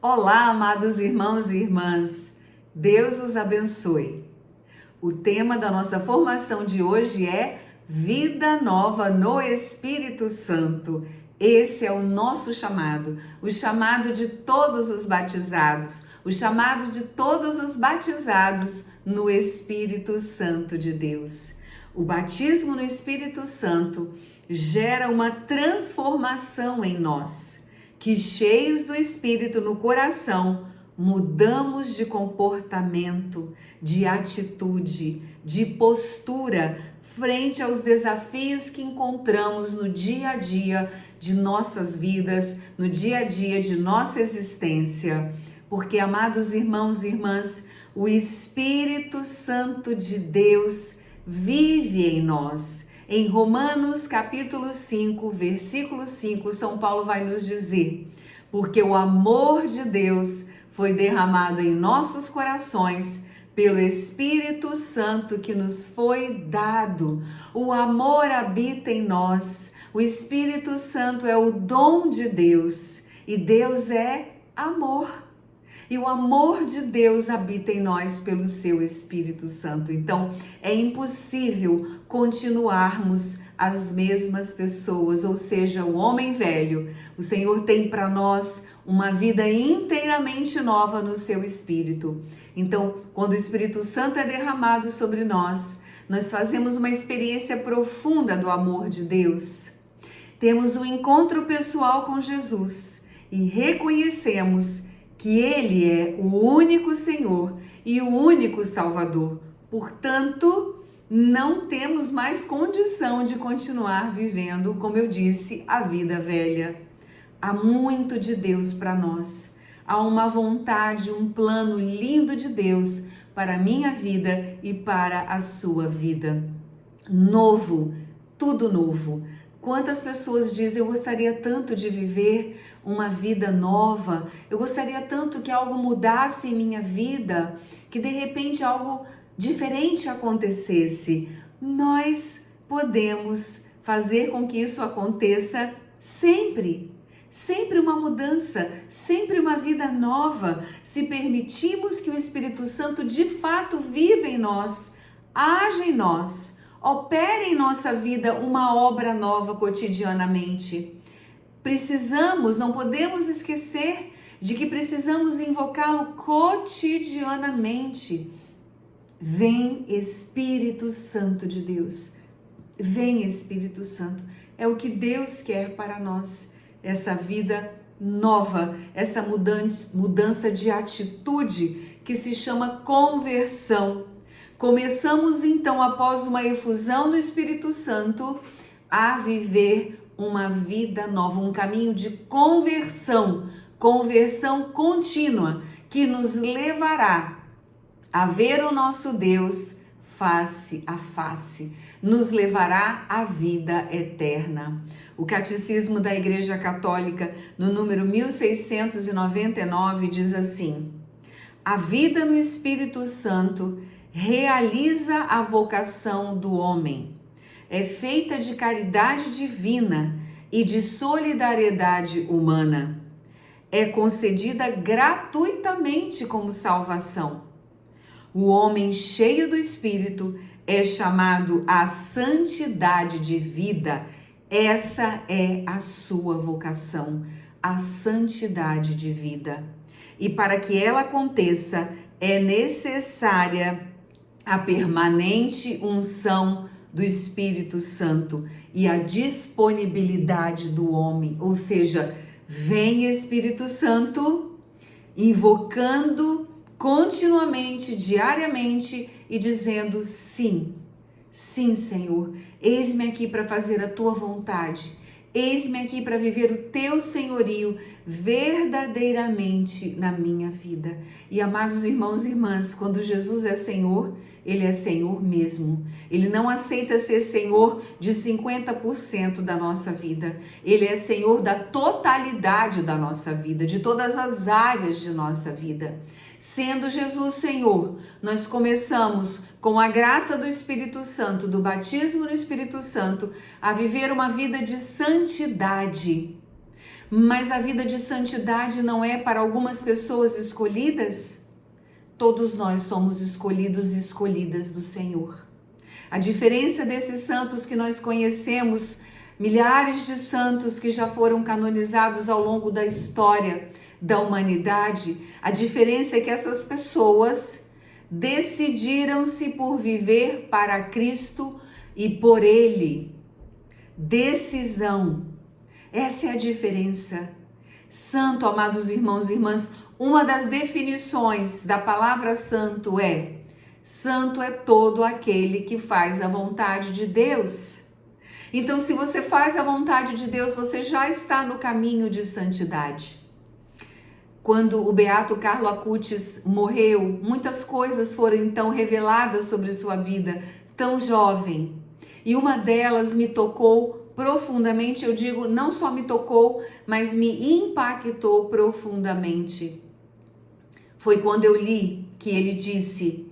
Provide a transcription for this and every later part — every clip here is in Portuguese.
Olá, amados irmãos e irmãs, Deus os abençoe. O tema da nossa formação de hoje é Vida Nova no Espírito Santo. Esse é o nosso chamado, o chamado de todos os batizados, o chamado de todos os batizados no Espírito Santo de Deus. O batismo no Espírito Santo gera uma transformação em nós, que cheios do Espírito no coração, mudamos de comportamento, de atitude, de postura frente aos desafios que encontramos no dia a dia de nossas vidas, no dia a dia de nossa existência. Porque, amados irmãos e irmãs, o Espírito Santo de Deus vive em nós. Em Romanos capítulo 5, versículo 5, São Paulo vai nos dizer: porque o amor de Deus foi derramado em nossos corações pelo Espírito Santo que nos foi dado. O amor habita em nós. O Espírito Santo é o dom de Deus e Deus é amor. E o amor de Deus habita em nós pelo seu Espírito Santo. Então, é impossível continuarmos as mesmas pessoas, ou seja, o homem velho. O Senhor tem para nós uma vida inteiramente nova no seu Espírito. Então, quando o Espírito Santo é derramado sobre nós, nós fazemos uma experiência profunda do amor de Deus. Temos um encontro pessoal com Jesus e reconhecemos que Ele é o único Senhor e o único Salvador. Portanto, não temos mais condição de continuar vivendo, como eu disse, a vida velha. Há muito de Deus para nós. Há uma vontade, um plano lindo de Deus para a minha vida e para a sua vida. Novo, tudo novo. Quantas pessoas dizem: eu gostaria tanto de viver uma vida nova, eu gostaria tanto que algo mudasse em minha vida, que de repente algo diferente acontecesse. Nós podemos fazer com que isso aconteça sempre. Sempre uma mudança, sempre uma vida nova, se permitirmos que o Espírito Santo de fato viva em nós, age em nós, opere em nossa vida uma obra nova cotidianamente. Precisamos, não podemos esquecer de que precisamos invocá-lo cotidianamente. Vem Espírito Santo de Deus, vem Espírito Santo, é o que Deus quer para nós, essa vida nova, essa mudança de atitude que se chama conversão. Começamos então, após uma efusão do Espírito Santo, a viver uma vida nova, um caminho de conversão contínua, que nos levará a ver o nosso Deus face a face, nos levará à vida eterna. O Catecismo da Igreja Católica, no número 1699, diz assim: a vida no Espírito Santo realiza a vocação do homem. É feita de caridade divina e de solidariedade humana. É concedida gratuitamente como salvação. O homem cheio do Espírito é chamado à santidade de vida. Essa é a sua vocação, a santidade de vida. E para que ela aconteça, é necessária a permanente unção do Espírito Santo e a disponibilidade do homem, ou seja, vem Espírito Santo invocando continuamente, diariamente e dizendo: sim, sim, Senhor, eis-me aqui para fazer a tua vontade, eis-me aqui para viver o teu senhorio verdadeiramente na minha vida. E, amados irmãos e irmãs, quando Jesus é Senhor, Ele é Senhor mesmo. Ele não aceita ser Senhor de 50% da nossa vida. Ele é Senhor da totalidade da nossa vida, de todas as áreas de nossa vida. Sendo Jesus Senhor, nós começamos, com a graça do Espírito Santo, do batismo no Espírito Santo, a viver uma vida de santidade. Mas a vida de santidade não é para algumas pessoas escolhidas? Todos nós somos escolhidos e escolhidas do Senhor. A diferença desses santos que nós conhecemos, milhares de santos que já foram canonizados ao longo da história da humanidade, a diferença é que essas pessoas decidiram-se por viver para Cristo e por Ele. Decisão. Essa é a diferença. Santo, amados irmãos e irmãs, uma das definições da palavra santo é: santo é todo aquele que faz a vontade de Deus. Então, se você faz a vontade de Deus, você já está no caminho de santidade. Quando o beato Carlo Acutis morreu, muitas coisas foram então reveladas sobre sua vida, tão jovem. E uma delas me tocou profundamente, eu digo, não só me tocou, mas me impactou profundamente. Foi quando eu li que ele disse,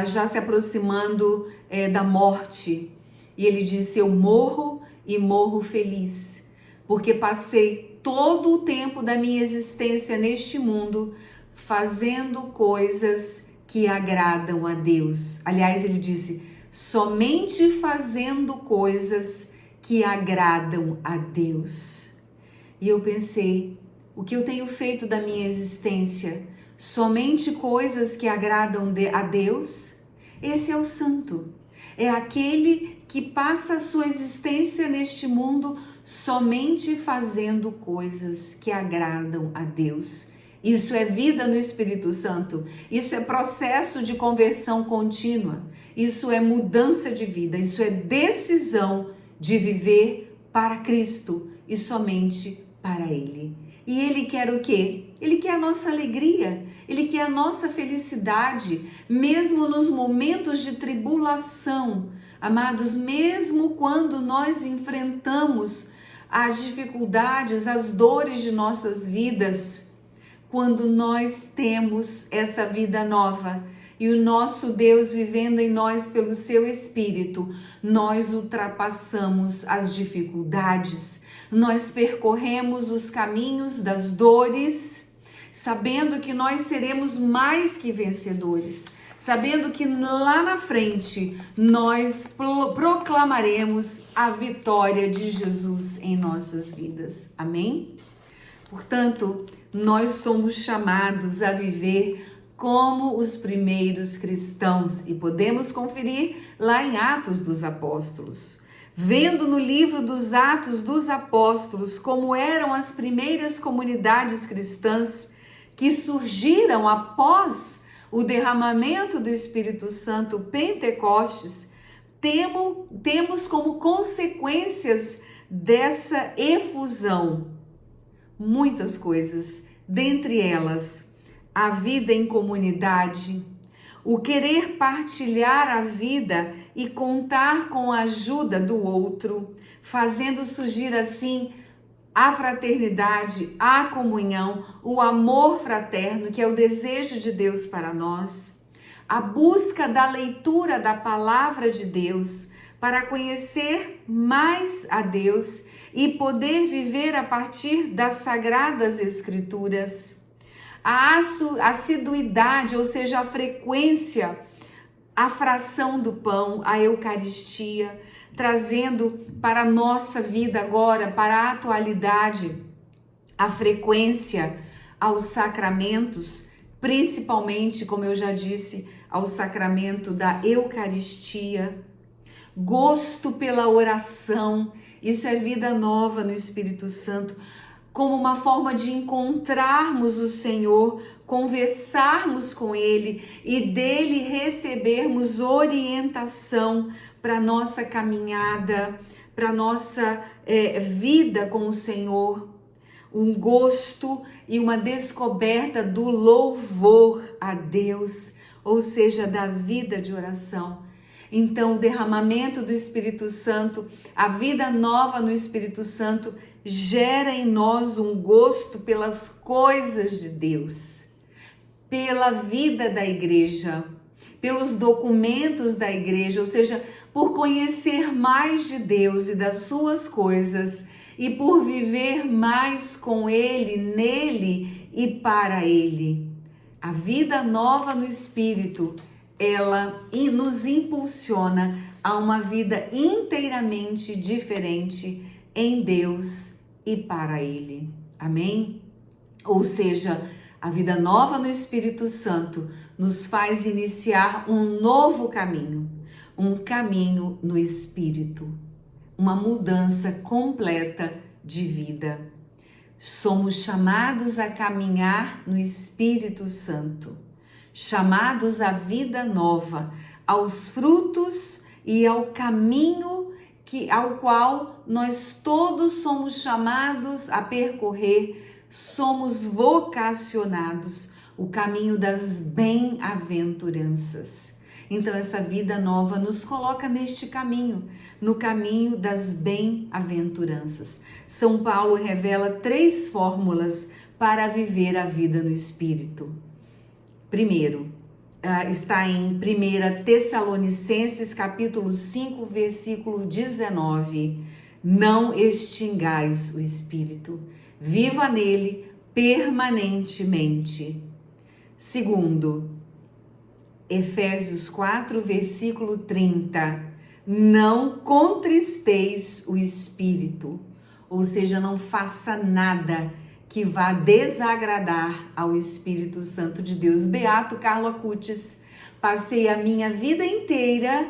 já se aproximando da morte, e ele disse: eu morro e morro feliz, porque passei todo o tempo da minha existência neste mundo fazendo coisas que agradam a Deus. Aliás, ele disse, somente fazendo coisas que agradam a Deus. E eu pensei, o que eu tenho feito da minha existência? Somente coisas que agradam a Deus? Esse é o santo. É aquele que passa a sua existência neste mundo somente fazendo coisas que agradam a Deus. Isso é vida no Espírito Santo. Isso é processo de conversão contínua. Isso é mudança de vida. Isso é decisão de viver para Cristo e somente para Ele. E Ele quer o quê? Ele quer a nossa alegria, Ele quer a nossa felicidade, mesmo nos momentos de tribulação. Amados, mesmo quando nós enfrentamos as dificuldades, as dores de nossas vidas, quando nós temos essa vida nova e o nosso Deus vivendo em nós pelo seu Espírito, nós ultrapassamos as dificuldades, nós percorremos os caminhos das dores, sabendo que nós seremos mais que vencedores, sabendo que lá na frente nós proclamaremos a vitória de Jesus em nossas vidas. Amém? Portanto, nós somos chamados a viver como os primeiros cristãos e podemos conferir lá em Atos dos Apóstolos. Vendo no livro dos Atos dos Apóstolos como eram as primeiras comunidades cristãs que surgiram após o derramamento do Espírito Santo Pentecostes, temos como consequências dessa efusão muitas coisas, dentre elas a vida em comunidade, o querer partilhar a vida e contar com a ajuda do outro, fazendo surgir assim a fraternidade, a comunhão, o amor fraterno, que é o desejo de Deus para nós, a busca da leitura da palavra de Deus para conhecer mais a Deus e poder viver a partir das sagradas escrituras, a assiduidade, ou seja, a frequência, a fração do pão, a Eucaristia, trazendo para a nossa vida agora, para a atualidade, a frequência aos sacramentos, principalmente, como eu já disse, ao sacramento da Eucaristia, gosto pela oração, isso é vida nova no Espírito Santo, como uma forma de encontrarmos o Senhor, conversarmos com Ele e dele recebermos orientação para nossa caminhada, para nossa vida com o Senhor, um gosto e uma descoberta do louvor a Deus, ou seja, da vida de oração. Então, o derramamento do Espírito Santo, a vida nova no Espírito Santo, gera em nós um gosto pelas coisas de Deus, pela vida da igreja, pelos documentos da igreja, ou seja, por conhecer mais de Deus e das suas coisas e por viver mais com Ele, nele e para Ele. A vida nova no Espírito, ela nos impulsiona a uma vida inteiramente diferente em Deus e para Ele. Amém? Ou seja, a vida nova no Espírito Santo nos faz iniciar um novo caminho, um caminho no Espírito, uma mudança completa de vida. Somos chamados a caminhar no Espírito Santo, chamados à vida nova, aos frutos e ao caminho ao qual nós todos somos chamados a percorrer, somos vocacionados, o caminho das bem-aventuranças. Então essa vida nova nos coloca neste caminho, no caminho das bem-aventuranças. São Paulo revela 3 fórmulas para viver a vida no Espírito. Primeiro, está em 1 Tessalonicenses capítulo 5, versículo 19. Não extingais o Espírito, viva nele permanentemente. Segundo, Efésios 4, versículo 30. Não contristeis o Espírito, ou seja, não faça nada que vá desagradar ao Espírito Santo de Deus. Beato Carlo Acutis, passei a minha vida inteira,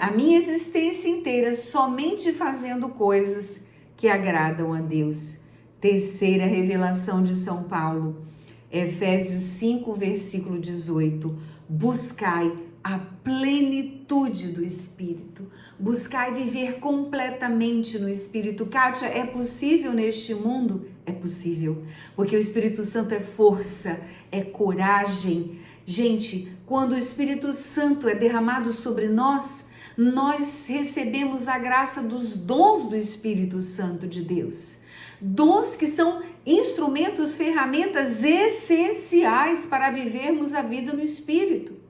a minha existência inteira, somente fazendo coisas que agradam a Deus. Terceira revelação de São Paulo, Efésios 5, versículo 18. Buscai a plenitude do Espírito. Buscai viver completamente no Espírito. Kátia, é possível neste mundo? É possível, porque o Espírito Santo é força, é coragem. Gente, quando o Espírito Santo é derramado sobre nós, nós recebemos a graça dos dons do Espírito Santo de Deus. Dons que são instrumentos, ferramentas essenciais para vivermos a vida no Espírito.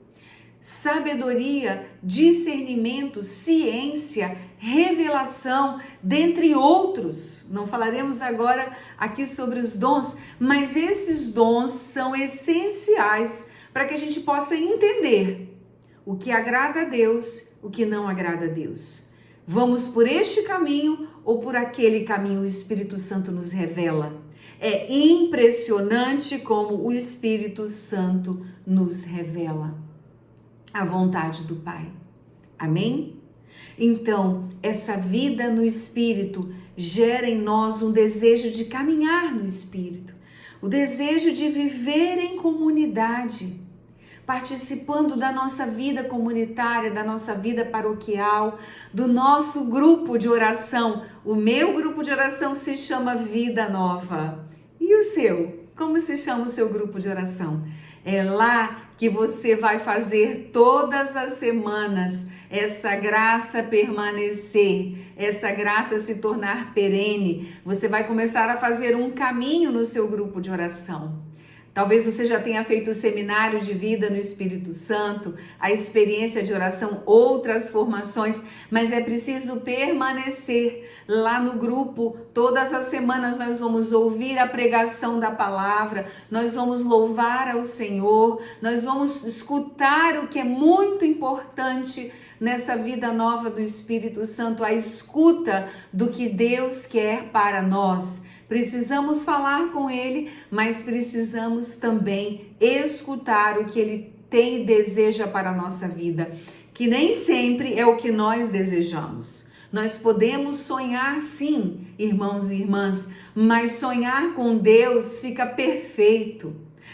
Sabedoria, discernimento, ciência, revelação, dentre outros. Não falaremos agora aqui sobre os dons, mas esses dons são essenciais para que a gente possa entender o que agrada a Deus, o que não agrada a Deus. Vamos por este caminho ou por aquele caminho o Espírito Santo nos revela. É impressionante como o Espírito Santo nos revela a vontade do Pai. Amém? Então, essa vida no Espírito gera em nós um desejo de caminhar no Espírito, o desejo de viver em comunidade, participando da nossa vida comunitária, da nossa vida paroquial, do nosso grupo de oração. O meu grupo de oração se chama Vida Nova. E o seu? Como se chama o seu grupo de oração? É lá que você vai fazer todas as semanas essa graça permanecer, essa graça se tornar perene. Você vai começar a fazer um caminho no seu grupo de oração. Talvez você já tenha feito o seminário de vida no Espírito Santo, a experiência de oração, outras formações, mas é preciso permanecer lá no grupo. Todas as semanas nós vamos ouvir a pregação da palavra, nós vamos louvar ao Senhor, nós vamos escutar o que é muito importante nessa vida nova do Espírito Santo, a escuta do que Deus quer para nós. Precisamos falar com Ele, mas precisamos também escutar o que Ele tem e deseja para a nossa vida, que nem sempre é o que nós desejamos. Nós podemos sonhar sim, irmãos e irmãs, mas sonhar com Deus fica perfeito.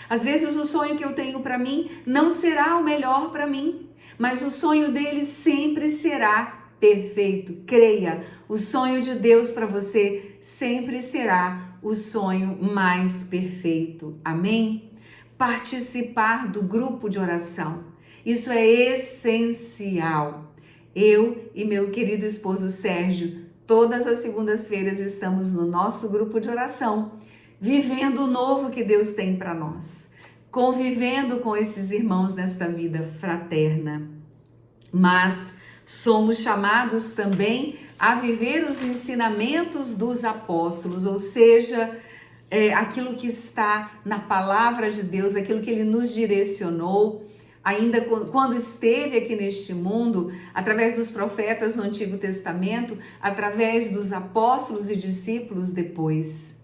Às vezes o sonho que eu tenho para mim não será o melhor para mim, mas o sonho dele sempre será perfeito. Creia, o sonho de Deus para você sempre será o sonho mais perfeito. Amém? Participar do grupo de oração. Isso é essencial. Eu e meu querido esposo Sérgio, todas as segundas-feiras estamos no nosso grupo de oração, vivendo o novo que Deus tem para nós, convivendo com esses irmãos nesta vida fraterna. Mas somos chamados também a viver os ensinamentos dos apóstolos, ou seja, aquilo que está na palavra de Deus, aquilo que ele nos direcionou, ainda quando esteve aqui neste mundo, através dos profetas no Antigo Testamento, através dos apóstolos e discípulos depois.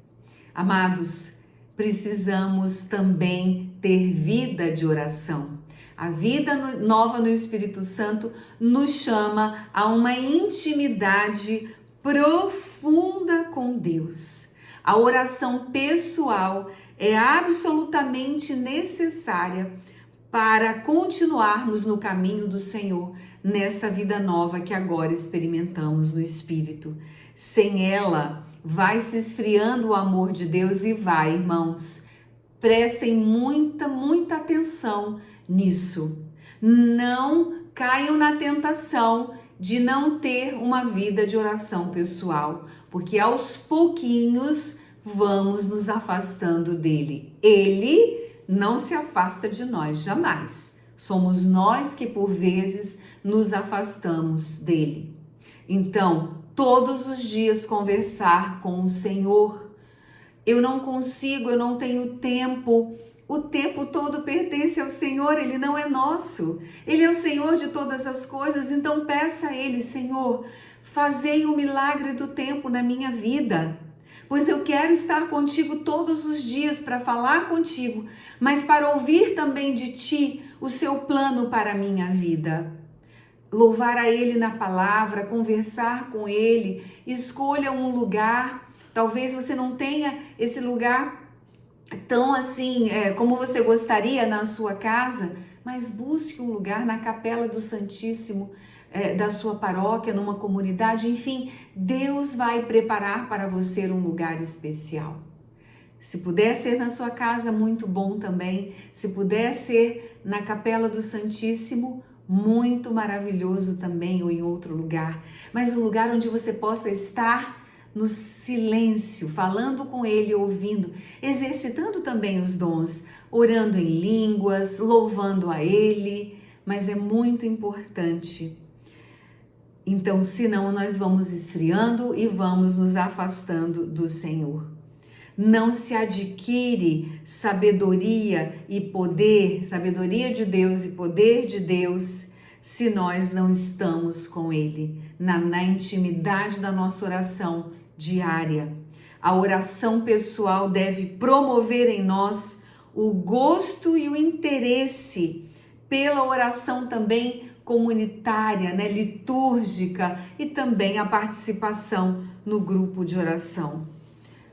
Amados, precisamos também ter vida de oração. A vida nova no Espírito Santo nos chama a uma intimidade profunda com Deus. A oração pessoal é absolutamente necessária para continuarmos no caminho do Senhor, nessa vida nova que agora experimentamos no Espírito. Sem ela, vai se esfriando o amor de Deus e vai, irmãos, prestem muita atenção nisso. Não caiam na tentação de não ter uma vida de oração pessoal, porque aos pouquinhos vamos nos afastando dele. Ele não se afasta de nós jamais. Somos nós que por vezes nos afastamos dele. Então, todos os dias conversar com o Senhor. Eu não consigo, eu não tenho tempo. O tempo todo pertence ao Senhor, ele não é nosso. Ele é o Senhor de todas as coisas, então peça a ele: Senhor, fazei o milagre do tempo na minha vida, pois eu quero estar contigo todos os dias para falar contigo, mas para ouvir também de ti o seu plano para a minha vida. Louvar a ele na palavra, conversar com ele, escolha um lugar. Talvez você não tenha esse lugar tão assim como você gostaria na sua casa, mas busque um lugar na Capela do Santíssimo da sua paróquia, numa comunidade, enfim, Deus vai preparar para você um lugar especial. Se puder ser na sua casa, muito bom também. Se puder ser na Capela do Santíssimo, muito maravilhoso também, ou em outro lugar, mas um lugar onde você possa estar no silêncio, falando com ele, ouvindo, exercitando também os dons, orando em línguas, louvando a ele, mas é muito importante. Então, senão nós vamos esfriando e vamos nos afastando do Senhor. Não se adquire sabedoria e poder, sabedoria de Deus e poder de Deus, se nós não estamos com ele, na intimidade da nossa oração diária. A oração pessoal deve promover em nós o gosto e o interesse pela oração também comunitária, litúrgica, e também a participação no grupo de oração.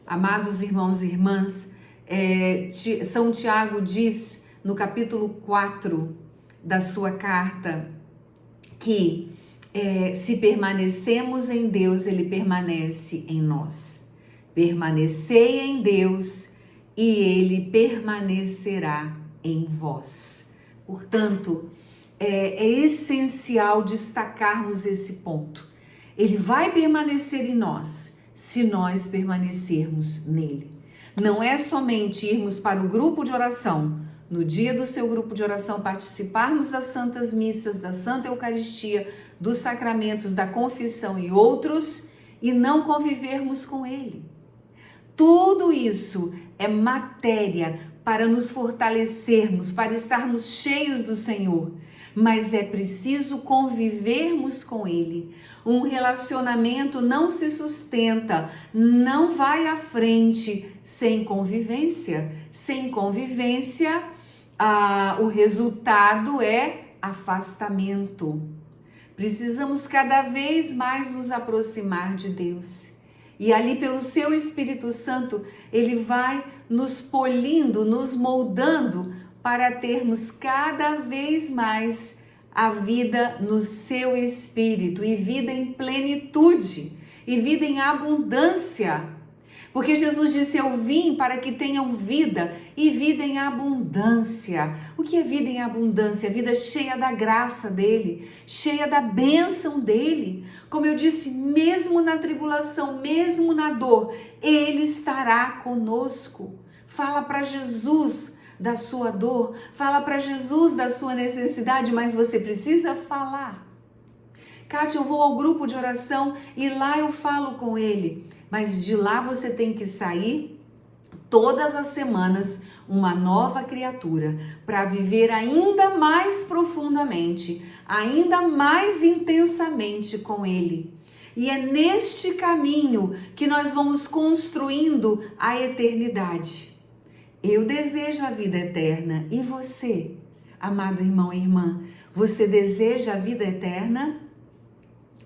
Amados irmãos e irmãs, São Tiago diz no capítulo 4 da sua carta que se permanecemos em Deus, ele permanece em nós. Permanecei em Deus e ele permanecerá em vós. Portanto, é essencial destacarmos esse ponto. Ele vai permanecer em nós se nós permanecermos nele. Não é somente irmos para o grupo de oração, no dia do seu grupo de oração, participarmos das santas missas, da Santa Eucaristia, dos sacramentos, da confissão e outros, e não convivermos com ele. Tudo isso é matéria para nos fortalecermos, para estarmos cheios do Senhor, mas é preciso convivermos com ele. Um relacionamento não se sustenta, não vai à frente sem convivência. Sem convivência, o resultado é afastamento. Precisamos cada vez mais nos aproximar de Deus. E ali, pelo seu Espírito Santo, ele vai nos polindo, nos moldando para termos cada vez mais a vida no seu Espírito, e vida em plenitude, e vida em abundância. Porque Jesus disse: eu vim para que tenham vida, e vida em abundância. O que é vida em abundância? Vida cheia da graça dele, cheia da bênção dele. Como eu disse, mesmo na tribulação, mesmo na dor, ele estará conosco. Fala para Jesus da sua dor, fala para Jesus da sua necessidade, mas você precisa falar. Kátia, eu vou ao grupo de oração e lá eu falo com ele. Mas de lá você tem que sair todas as semanas uma nova criatura para viver ainda mais profundamente, ainda mais intensamente com ele. E é neste caminho que nós vamos construindo a eternidade. Eu desejo a vida eterna. E você, amado irmão e irmã, você deseja a vida eterna?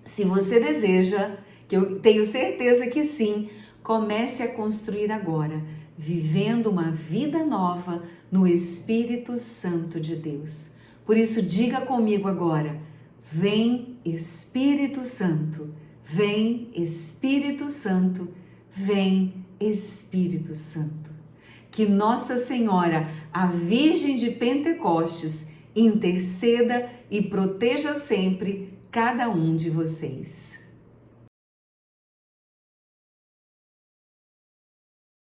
Se você deseja, que eu tenho certeza que sim, comece a construir agora, vivendo uma vida nova no Espírito Santo de Deus. Por isso, diga comigo agora: vem Espírito Santo, vem Espírito Santo, vem Espírito Santo. Que Nossa Senhora, a Virgem de Pentecostes, interceda e proteja sempre cada um de vocês.